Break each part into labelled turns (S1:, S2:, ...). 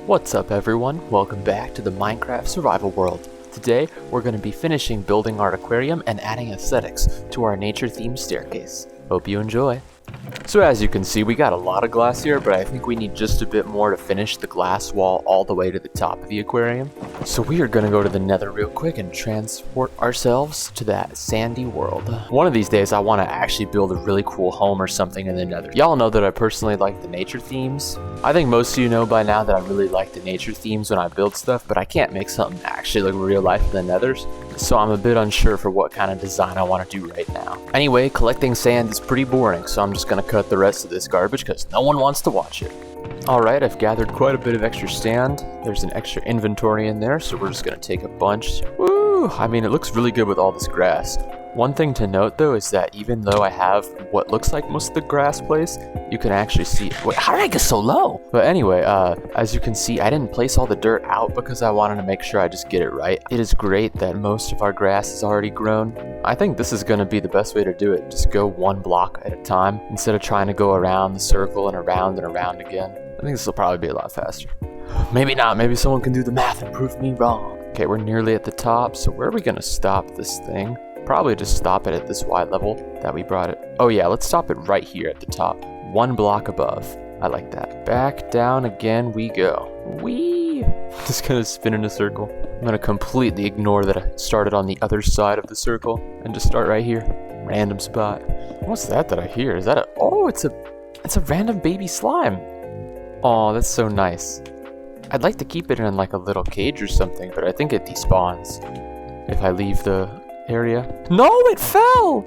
S1: What's up everyone, welcome back to the Minecraft survival world. Today we're going to be finishing building our aquarium and adding aesthetics to our nature themed staircase. Hope you enjoy. So as you can see, we got a lot of glass here, but I think we need just a bit more to finish the glass wall all the way to the top of the aquarium. So we are going to go to the nether real quick and transport ourselves to that sandy world. One of these days I want to actually build a really cool home or something in the nether. Y'all know that I personally like the nature themes. I think most of you know by now that I really like the nature themes when I build stuff, but I can't make something actually look real life in the nethers. So I'm a bit unsure for what kind of design I want to do right now. Anyway, collecting sand is pretty boring, so I'm just going to cut the rest of this garbage because no one wants to watch it. Alright, I've gathered quite a bit of extra sand. There's an extra inventory in there, so we're just going to take a bunch. Woo! I mean, it looks really good with all this grass. One thing to note though is that even though I have what looks like most of the grass place, you can actually see— wait, how did I get so low? But anyway, as you can see, I didn't place all the dirt out because I wanted to make sure I just get it right. It is great that most of our grass is already grown. I think this is going to be the best way to do it. Just go one block at a time instead of trying to go around the circle and around again. I think this will probably be a lot faster. Maybe not. Maybe someone can do the math and prove me wrong. Okay, we're nearly at the top. So where are we going to stop this thing? Probably just stop it at this wide level that we brought it. Oh yeah, let's stop it right here at the top. One block above. I like that. Back down again we go. Whee! Just gonna spin in a circle. I'm gonna completely ignore that I started on the other side of the circle and just start right here. Random spot. What's that I hear? Is that a— oh, it's a random baby slime. Oh, that's so nice. I'd like to keep it in like a little cage or something, but I think it despawns if I leave the area. No, it fell!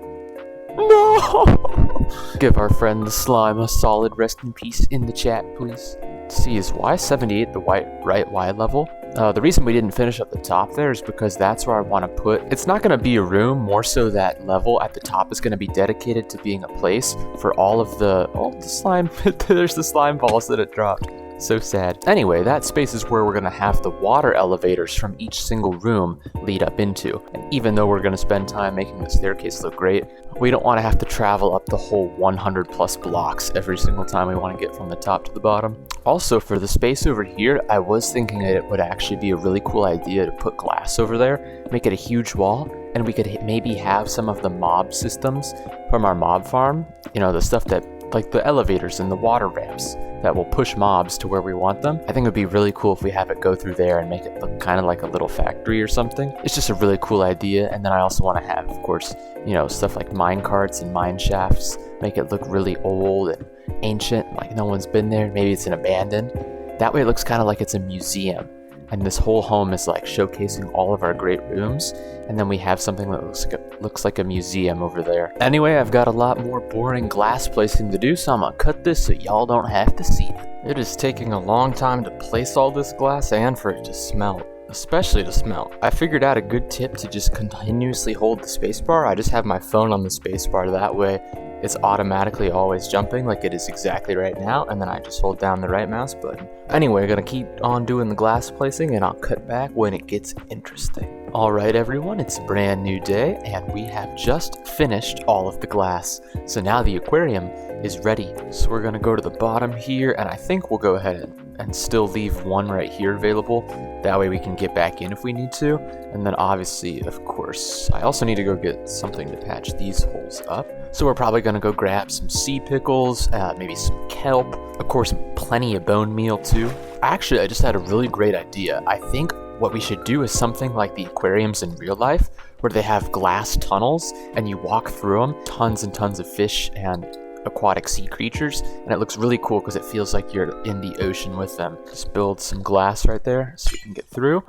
S1: No! Give our friend the slime a solid rest in peace in the chat, please. See, is Y78 the right Y level? The reason we didn't finish up the top there is because that's where I want to put— it's not going to be a room, more so that level at the top is going to be dedicated to being a place for all of the— oh, the slime. There's the slime balls that it dropped. So sad. Anyway, that space is where we're going to have the water elevators from each single room lead up into. And even though we're going to spend time making the staircase look great, we don't want to have to travel up the whole 100 plus blocks every single time we want to get from the top to the bottom. Also, for the space over here, I was thinking that it would actually be a really cool idea to put glass over there, make it a huge wall, and we could maybe have some of the mob systems from our mob farm, you know, the stuff that— like the elevators and the water ramps that will push mobs to where we want them. I think it would be really cool if we have it go through there and make it look kind of like a little factory or something. It's just a really cool idea. And then I also want to have, of course, you know, stuff like mine carts and mine shafts, make it look really old and ancient, like no one's been there. Maybe it's an abandoned. That way it looks kind of like it's a museum. And this whole home is like showcasing all of our great rooms. And then we have something that looks like a museum over there. Anyway, I've got a lot more boring glass placing to do, so I'm gonna cut this so y'all don't have to see it. It is taking a long time to place all this glass and for it to smelt. Especially to smelt. I figured out a good tip to just continuously hold the spacebar. I just have my phone on the spacebar, that way it's automatically always jumping like it is exactly right now, and then I just hold down the right mouse button. Anyway, gonna keep on doing the glass placing and I'll cut back when it gets interesting. Alright everyone, it's a brand new day and we have just finished all of the glass. So now the aquarium is ready. So we're gonna go to the bottom here, and I think we'll go ahead and still leave one right here available. That way we can get back in if we need to. And then obviously, of course, I also need to go get something to patch these holes up. So we're probably gonna go grab some sea pickles, maybe some kelp, of course plenty of bone meal too. Actually, I just had a really great idea. I think what we should do is something like the aquariums in real life, where they have glass tunnels and you walk through them, tons and tons of fish and aquatic sea creatures, and it looks really cool because it feels like you're in the ocean with them. Just build some glass right there so we can get through.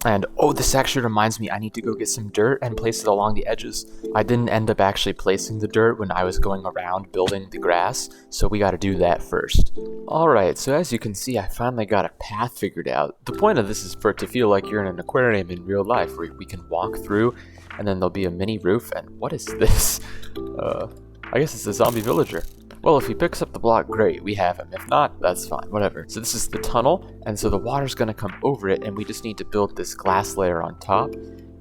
S1: And oh, this actually reminds me, I need to go get some dirt and place it along the edges. I didn't end up actually placing the dirt when I was going around building the grass, so we got to do that first. Alright, so as you can see, I finally got a path figured out. The point of this is for it to feel like you're in an aquarium in real life, where we can walk through, and then there'll be a mini roof. And what is this? I guess it's a zombie villager. Well, if he picks up the block, great, we have him. If not, that's fine, whatever. So this is the tunnel, and so the water's gonna come over it, and we just need to build this glass layer on top.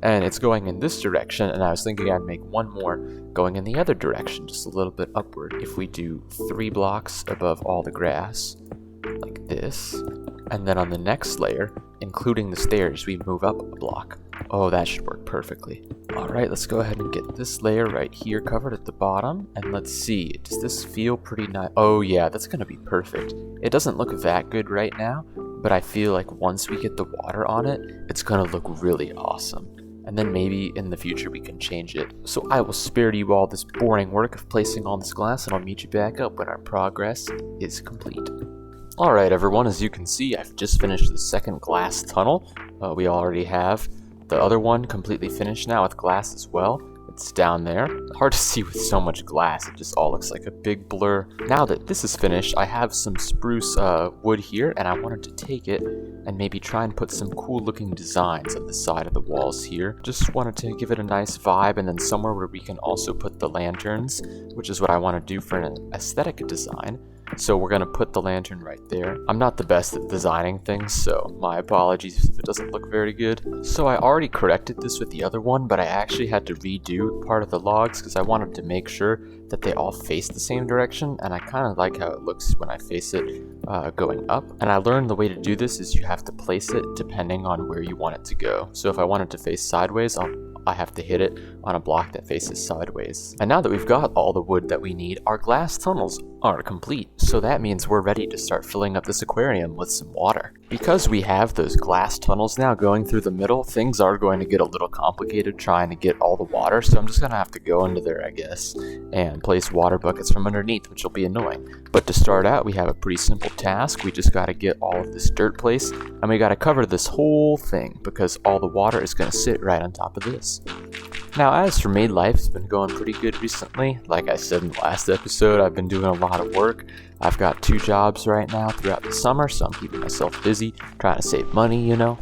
S1: And it's going in this direction, and I was thinking I'd make one more going in the other direction, just a little bit upward. If we do 3 blocks above all the grass, like this, And then on the next layer, including the stairs, we move up a block. Oh, that should work perfectly. All right, let's go ahead and get this layer right here covered at the bottom. And let's see, does this feel pretty nice? Oh yeah, that's gonna be perfect. It doesn't look that good right now, but I feel like once we get the water on it, it's gonna look really awesome. And then maybe in the future we can change it. So I will spare you all this boring work of placing all this glass, and I'll meet you back up when our progress is complete. Alright everyone, as you can see, I've just finished the second glass tunnel. We already have the other one completely finished now with glass as well. It's down there. Hard to see with so much glass, it just all looks like a big blur. Now that this is finished, I have some spruce wood here, and I wanted to take it and maybe try and put some cool looking designs on the side of the walls here. Just wanted to give it a nice vibe, and then somewhere where we can also put the lanterns, which is what I want to do for an aesthetic design. So we're going to put the lantern right there. I'm not the best at designing things, so my apologies if it doesn't look very good. So I already corrected this with the other one, but I actually had to redo part of the logs because I wanted to make sure that they all face the same direction, and I kind of like how it looks when I face it going up. And I learned the way to do this is you have to place it depending on where you want it to go. So if I want it to face sideways, I have to hit it on a block that faces sideways. And now that we've got all the wood that we need, our glass tunnels are complete. So that means we're ready to start filling up this aquarium with some water. Because we have those glass tunnels now going through the middle, things are going to get a little complicated trying to get all the water. So I'm just going to have to go into there, I guess, and place water buckets from underneath, which will be annoying. But to start out, we have a pretty simple task. We just got to get all of this dirt placed, and we got to cover this whole thing because all the water is going to sit right on top of this. Now, as for me, life's been going pretty good recently. Like I said in the last episode, I've been doing a lot of work. I've got 2 jobs right now throughout the summer, so I'm keeping myself busy, trying to save money, you know.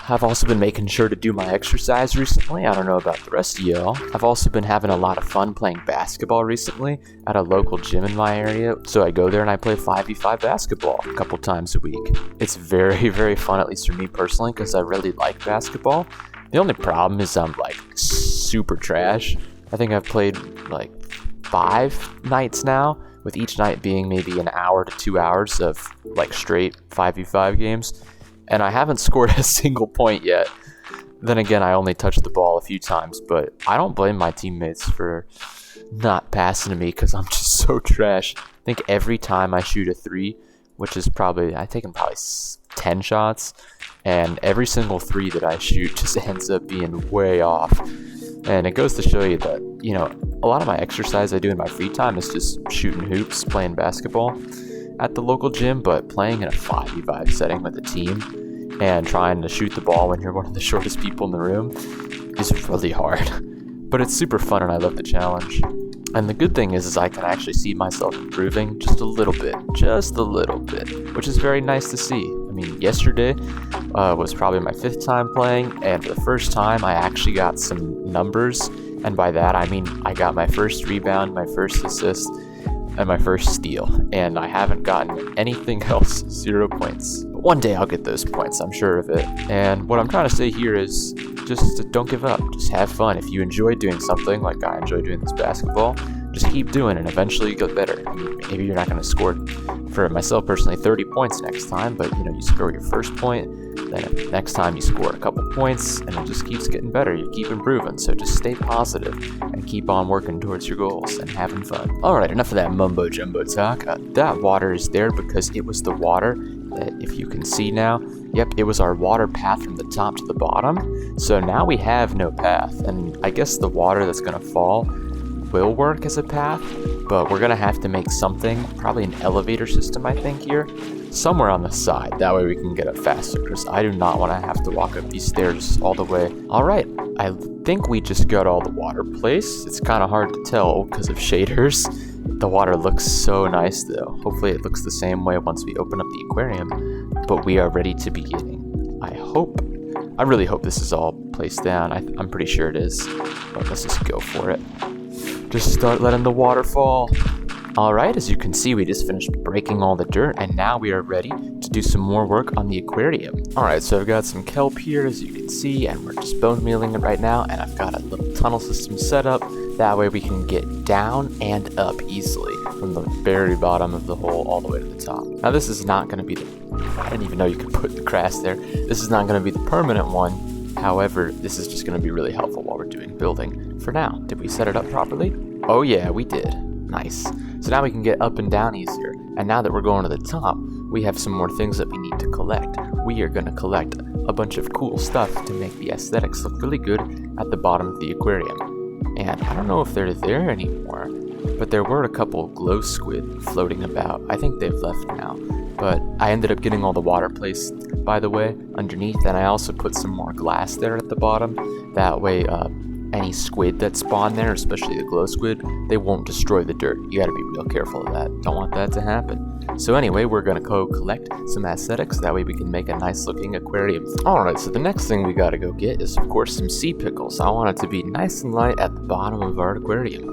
S1: I've also been making sure to do my exercise recently. I don't know about the rest of y'all. I've also been having a lot of fun playing basketball recently at a local gym in my area. So I go there and I play 5v5 basketball a couple times a week. It's very, very fun, at least for me personally, because I really like basketball. The only problem is I'm like super trash. I think I've played like 5 nights now, with each night being maybe an hour to 2 hours of like straight 5v5 games. And I haven't scored a single point yet. Then again, I only touched the ball a few times, but I don't blame my teammates for not passing to me because I'm just so trash. I think every time I shoot a 3, which is probably, I've taken probably 10 shots, and every single 3 that I shoot just ends up being way off. And it goes to show you that, you know, a lot of my exercise I do in my free time is just shooting hoops, playing basketball at the local gym, but playing in a 5v5 setting with a team and trying to shoot the ball when you're one of the shortest people in the room is really hard. But it's super fun and I love the challenge. And the good thing is I can actually see myself improving just a little bit, which is very nice to see. I mean, yesterday was probably my 5th time playing, and for the first time I actually got some numbers, and by that I mean I got my first rebound, my first assist, and my first steal, and I haven't gotten anything else. 0 points. But one day I'll get those points, I'm sure of it. And what I'm trying to say here is just don't give up. Just have fun. If you enjoy doing something like I enjoy doing this basketball, just keep doing it and eventually you get better. I mean, maybe you're not going to score, for myself personally, 30 points next time, but you know, you score your first point, then next time you score a couple points, and it just keeps getting better. You keep improving, so just stay positive and keep on working towards your goals and having fun. Alright, enough of that mumbo jumbo talk. That water is there because it was the water that, if you can see now, yep, it was our water path from the top to the bottom. So now we have no path, and I guess the water that's going to fall will work as a path, but we're gonna have to make something, probably an elevator system, I think, here, somewhere on the side. That way we can get up faster, because I do not want to have to walk up these stairs all the way. Alright, I think we just got all the water placed. It's kind of hard to tell because of shaders. The water looks so nice though. Hopefully it looks the same way once we open up the aquarium, but we are ready to begin. I really hope this is all placed down. I'm pretty sure it is, but let's just go for it. Just start letting the water fall. Alright, as you can see, we just finished breaking all the dirt, and now we are ready to do some more work on the aquarium. Alright, so I've got some kelp here, as you can see, and we're just bone mealing it right now, and I've got a little tunnel system set up That way we can get down and up easily from the very bottom of the hole all the way to the top. Now this is not going to be I didn't even know you could put the grass there. This is not going to be the permanent one. However, this is just going to be really helpful while we're doing building for now. Did we set it up properly? Oh yeah, we did. Nice. So now we can get up and down easier. And now that we're going to the top, we have some more things that we need to collect. We are going to collect a bunch of cool stuff to make the aesthetics look really good at the bottom of the aquarium. And I don't know if they're there anymore, but there were a couple glow squid floating about. I think they've left now. But I ended up getting all the water placed, by the way, underneath, and I also put some more glass there at the bottom. That way, any squid that spawn there, especially the glow squid, they won't destroy the dirt. You gotta be real careful of that. Don't want that to happen. So anyway, we're gonna go collect some aesthetics. That way we can make a nice looking aquarium. Alright, so the next thing we gotta go get is, of course, some sea pickles. I want it to be nice and light at the bottom of our aquarium.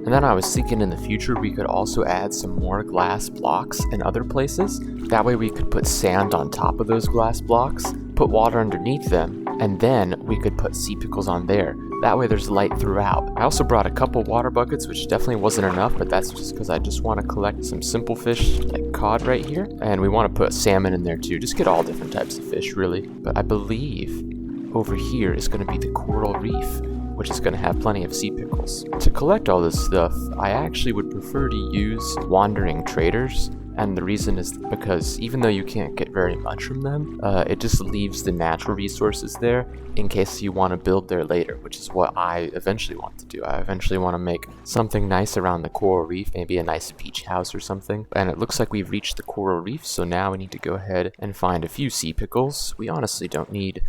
S1: And then I was thinking in the future we could also add some more glass blocks in other places. That way we could put sand on top of those glass blocks, put water underneath them, and then we could put sea pickles on there. That way there's light throughout. I also brought a couple water buckets, which definitely wasn't enough, but that's just because I just want to collect some simple fish like cod right here. And we want to put salmon in there too, just get all different types of fish really. But I believe over here is going to be the coral reef, which is going to have plenty of sea pickles. To collect all this stuff, I actually would prefer to use wandering traders, and the reason is because even though you can't get very much from them, it just leaves the natural resources there in case you want to build there later, which is what I eventually want to do. I eventually want to make something nice around the coral reef, maybe a nice beach house or something. And it looks like we've reached the coral reef, so now we need to go ahead and find a few sea pickles. We honestly don't need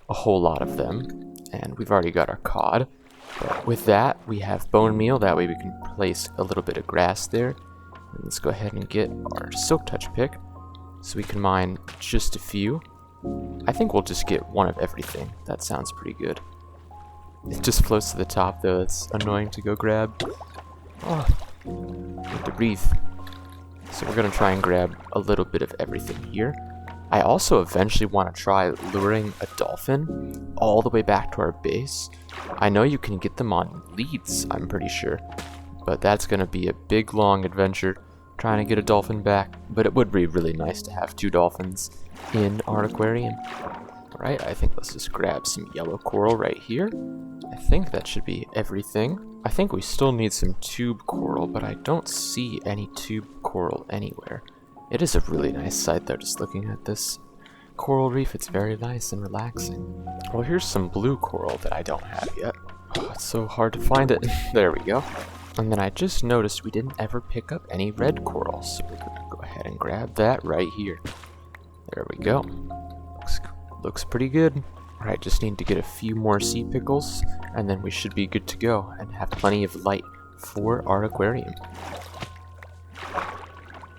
S1: a whole lot of them, and we've already got our cod. But with that, we have bone meal. That way we can place a little bit of grass there. And let's go ahead and get our silk touch pick so we can mine just a few. I think we'll just get one of everything. That sounds pretty good. It just floats to the top though. It's annoying to go grab. Oh, need to breathe. So we're gonna try and grab a little bit of everything here. I also eventually want to try luring a dolphin all the way back to our base. I know you can get them on leads, I'm pretty sure, but that's going to be a big long adventure trying to get a dolphin back. But it would be really nice to have 2 dolphins in our aquarium. Alright, I think let's just grab some yellow coral right here. I think that should be everything. I think we still need some tube coral, but I don't see any tube coral anywhere. It is a really nice sight though, just looking at this coral reef. It's very nice and relaxing. Well, here's some blue coral that I don't have yet. Oh, it's so hard to find it. There we go. And then I just noticed we didn't ever pick up any red coral, so we're gonna go ahead and grab that right here. There we go. Looks pretty good. Alright, just need to get a few more sea pickles, and then we should be good to go and have plenty of light for our aquarium.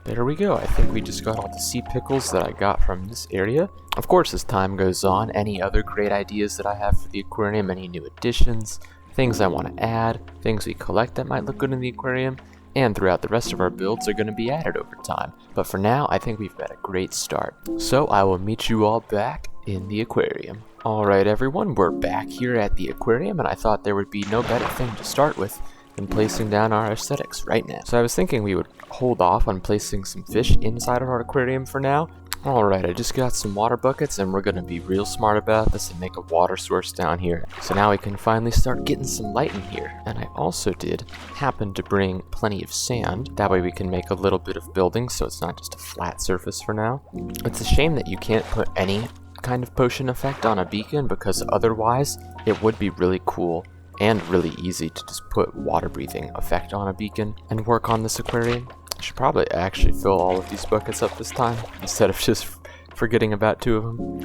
S1: There we go. I think we just got all the sea pickles that I got from this area. Of course, as time goes on, any other great ideas that I have for the aquarium, any new additions, things I want to add, things we collect that might look good in the aquarium, and throughout the rest of our builds are going to be added over time. But for now, I think we've got a great start. So I will meet you all back in the aquarium. Alright everyone, we're back here at the aquarium, and I thought there would be no better thing to start with than placing down our aesthetics right now. So I was thinking we would hold off on placing some fish inside of our aquarium for now. Alright, I just got some water buckets and we're gonna be real smart about this and make a water source down here. So now we can finally start getting some light in here. And I also did happen to bring plenty of sand. That way we can make a little bit of building so it's not just a flat surface for now. It's a shame that you can't put any kind of potion effect on a beacon, because otherwise it would be really cool and really easy to just put water breathing effect on a beacon and work on this aquarium. I should probably actually fill all of these buckets up this time instead of just forgetting about 2 of them.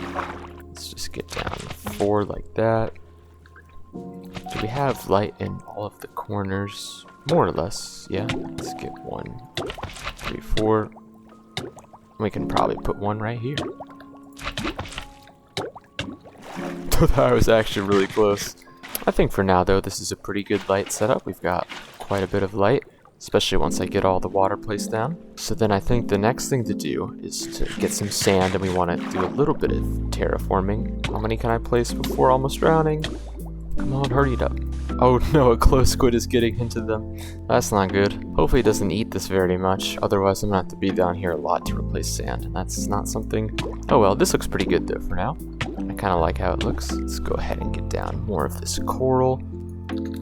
S1: Let's just get down 4 like that. Do we have light in all of the corners? More or less, yeah. Let's get 1, 2, 3, 4. We can probably put 1 right here. That was actually really close. I think for now though, this is a pretty good light setup. We've got quite a bit of light, especially once I get all the water placed down. So then I think the next thing to do is to get some sand, and we want to do a little bit of terraforming. How many can I place before almost drowning? Come on, hurry it up. Oh no, a glow squid is getting into them. That's not good. Hopefully it doesn't eat this very much, otherwise I'm gonna have to be down here a lot to replace sand, and that's not something... Oh well, this looks pretty good though for now. I kind of like how it looks. Let's go ahead and get down more of this coral.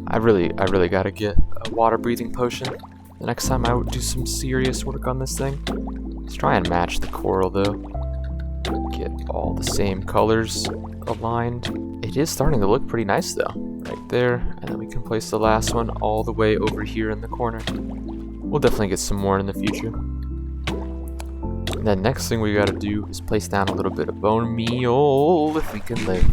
S1: I really gotta get a water breathing potion. The next time I would do some serious work on this thing. Let's try and match the coral though. Get all the same colors aligned. It is starting to look pretty nice though. Right there, and then we can place the last one all the way over here in the corner. We'll definitely get some more in the future. And then next thing we gotta do is place down a little bit of bone meal if we can live.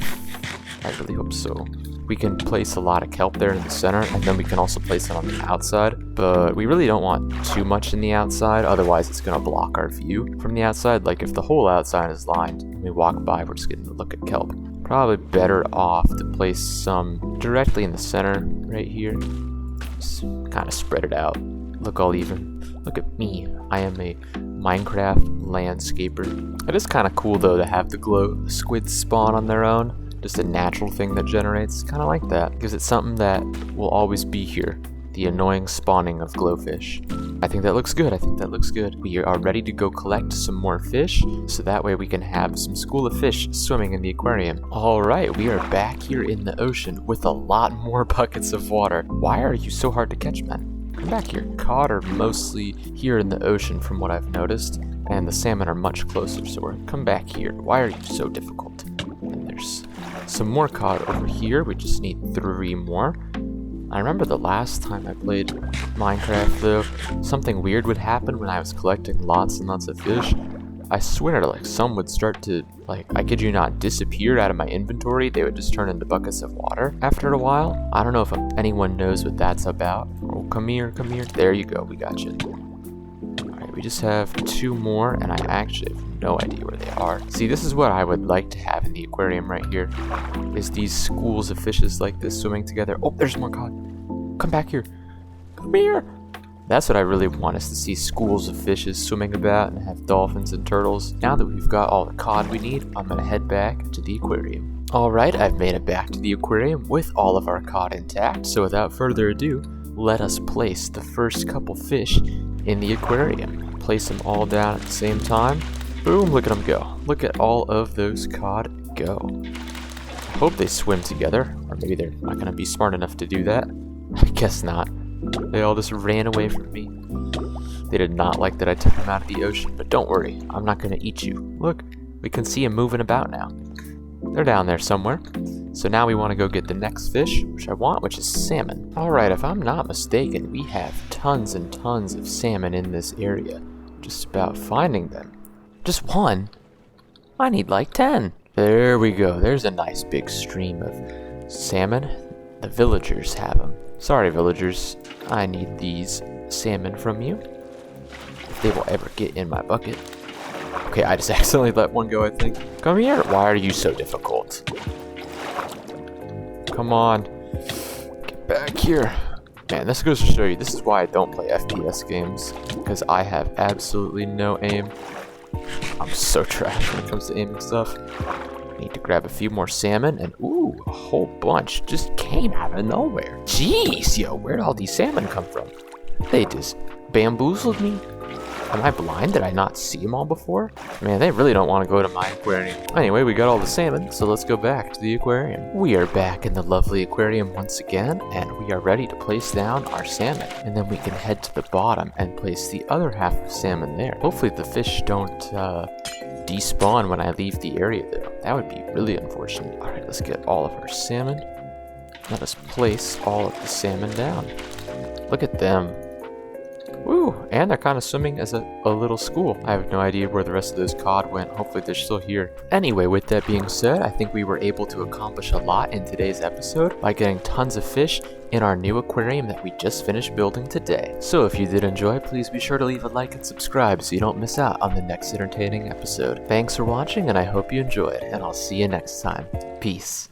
S1: I really hope so. We can place a lot of kelp there in the center, and then we can also place it on the outside. But we really don't want too much in the outside, otherwise it's gonna block our view from the outside. Like if the whole outside is lined, when we walk by, we're just getting to look at kelp. Probably better off to place some directly in the center right here. Just kind of spread it out. Look all even. Look at me. I am a Minecraft landscaper. It is kind of cool though to have the glow squids spawn on their own. Just a natural thing that generates. Kind of like that. Because it's something that will always be here. The annoying spawning of glowfish. I think that looks good. I think that looks good. We are ready to go collect some more fish, so that way we can have some school of fish swimming in the aquarium. Alright, we are back here in the ocean with a lot more buckets of water. Why are you so hard to catch, man? Come back here. Cod are mostly here in the ocean from what I've noticed, and the salmon are much closer, so we're come back here. Why are you so difficult? And there's some more cod over here. We just need 3 more. I remember the last time I played Minecraft though, something weird would happen when I was collecting lots and lots of fish. I swear like some would start to, like, I kid you not, disappear out of my inventory. They would just turn into buckets of water after a while. I don't know if anyone knows what that's about. Oh, come here, come here. There you go, we got you. Alright, we just have 2 more and I actually have no idea where they are. See, this is what I would like to have in the aquarium right here, is these schools of fishes like this swimming together. Oh, there's more cod. Come back here. Come here. That's what I really want, is to see schools of fishes swimming about and have dolphins and turtles. Now that we've got all the cod we need, I'm gonna head back to the aquarium. Alright, I've made it back to the aquarium with all of our cod intact, so without further ado, let us place the first couple fish in the aquarium. Place them all down at the same time. Boom, look at them go. Look at all of those cod go. I hope they swim together, or maybe they're not going to be smart enough to do that. I guess not. They all just ran away from me. They did not like that I took them out of the ocean, but don't worry, I'm not going to eat you. Look, we can see them moving about now. They're down there somewhere. So now we want to go get the next fish, which I want, which is salmon. Alright, if I'm not mistaken, we have tons and tons of salmon in this area. Just about finding them. Just 1? I need like 10. There we go. There's a nice big stream of salmon. The villagers have them. Sorry, villagers. I need these salmon from you. If they will ever get in my bucket. Okay, I just accidentally let one go, I think. Come here. Why are you so difficult? Come on. Get back here. Man, this goes to show you, this is why I don't play FPS games. Because I have absolutely no aim. I'm so trash when it comes to aiming stuff. Need to grab a few more salmon, and ooh, a whole bunch just came out of nowhere. Jeez, yo, where'd all these salmon come from? They just bamboozled me. Am I blind? Did I not see them all before? Man, they really don't want to go to my aquarium. Anyway, we got all the salmon, so let's go back to the aquarium. We are back in the lovely aquarium once again, and we are ready to place down our salmon. And then we can head to the bottom and place the other half of salmon there. Hopefully the fish don't despawn when I leave the area though. That would be really unfortunate. Alright, let's get all of our salmon. Let us place all of the salmon down. Look at them. Woo! And they're kind of swimming as a little school. I have no idea where the rest of those cod went. Hopefully they're still here. Anyway, with that being said, I think we were able to accomplish a lot in today's episode by getting tons of fish in our new aquarium that we just finished building today. So if you did enjoy, please be sure to leave a like and subscribe so you don't miss out on the next entertaining episode. Thanks for watching, and I hope you enjoyed, and I'll see you next time. Peace.